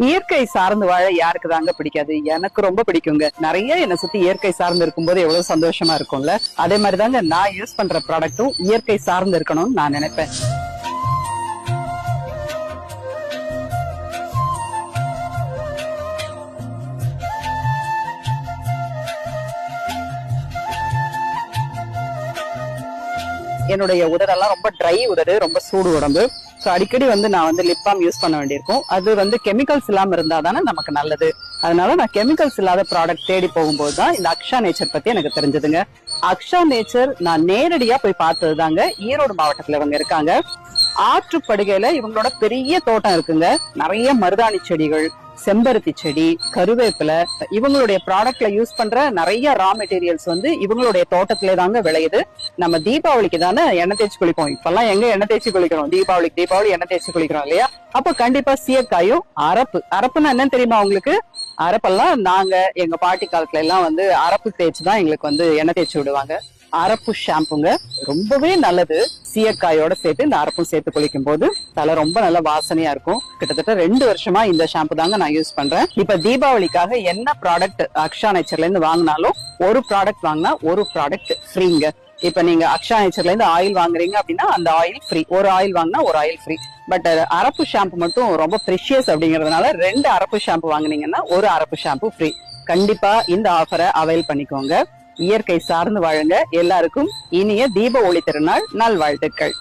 இயற்கை சார்ந்து வாழ யாருக்கு தாங்க பிடிக்காது? எனக்கு ரொம்ப பிடிக்குங்க. நிறைய என்னை சுத்தி இயற்கை சார்ந்து இருக்கும்போது எவ்வளவு சந்தோஷமா இருக்கும்ல. அதே மாதிரிதாங்க நான் யூஸ் பண்ற ப்ராடக்ட்டும் இயற்கை சார்ந்து இருக்கணும்னு நான் நினைப்பேன். என்னுடைய உதடெல்லாம் ரொம்ப ட்ரை உதடு, ரொம்ப சூடு உடம்பு. சோ அடிக்கடி நான் லிப் பாம் யூஸ் பண்ண வேண்டியிருக்கும். அது கெமிக்கல்ஸ் இல்லாம இருந்தா தானே நமக்கு நல்லது. அதனால நான் கெமிக்கல்ஸ் இல்லாத ப்ராடக்ட் தேடி போகும்போது தான் இந்த அக்ஷா நேச்சர் பத்தி எனக்கு தெரிஞ்சதுங்க. அக்ஷா நேச்சர் நான் நேரடியா போய் பார்த்தது தாங்க. ஈரோடு மாவட்டத்துல இவங்க இருக்காங்க. ஆற்றுப்படுகையில இவங்களோட பெரிய தோட்டம் இருக்குங்க. நிறைய மருதாணி செடிகள், செம்பருத்தி செடி, கருவேப்பிலை, இவங்களுடைய ப்ராடக்ட்ல யூஸ் பண்ற நிறைய ரா மெட்டீரியல்ஸ் இவங்களுடைய தோட்டத்திலே தாங்க விளையுது. நம்ம தீபாவளிக்கு தானே எண்ணெய் தேய்ச்சி குளிப்போம். இப்பெல்லாம் எங்க எண்ணெய் தேய்ச்சி குளிக்கிறோம்? தீபாவளி எண்ணெய் தேய்ச்சி குளிக்கிறோம் இல்லையா? அப்ப கண்டிப்பா சீயக்காயும் அரப்புன்னா என்னன்னு தெரியுமா உங்களுக்கு? அரப்பெல்லாம் நாங்க எங்க பாட்டி காலத்துல எல்லாம் அரப்பு தேய்ச்சிதான் எங்களுக்கு எண்ணெய் தேய்ச்சி விடுவாங்க. அரப்பு ஷாம்புங்க, ரொம்பவே நல்லது. சீயக்காயோட சேர்த்து இந்த அரப்பும் சேர்த்து குளிக்கும் போது தலை ரொம்ப நல்ல வாசனையா இருக்கும். கிட்டத்தட்ட 2 வருஷமா இந்த ஷாம்பு தாங்க நான் யூஸ் பண்றேன். இப்ப தீபாவளிக்காக என்ன ப்ராடக்ட் அக்ஷா நேச்சர்ல இருந்து வாங்கினாலும் ஒரு ப்ராடக்ட் வாங்கினா ஒரு ப்ராடக்ட் ஃப்ரீங்க. இப்ப நீங்க அக்ஷா நேச்சர்ல இருந்து ஆயில் வாங்குறீங்க அப்படின்னா அந்த ஆயில் ஃப்ரீ. ஒரு ஆயில் வாங்கினா ஒரு ஆயில் ஃப்ரீ. பட் அரப்பு ஷாம்பு மட்டும் ரொம்ப ப்ரெஷியஸ் அப்படிங்கறதுனால 2 அரப்பு ஷாம்பு வாங்குனீங்கன்னா ஒரு அரப்பு ஷாம்பு ஃப்ரீ. கண்டிப்பா இந்த ஆஃபரை அவைல் பண்ணிக்கோங்க. இயற்கை சார்ந்து வாழுங்க. எல்லாருக்கும் இனிய தீப ஒளி திருநாள் நல்வாழ்த்துக்கள்.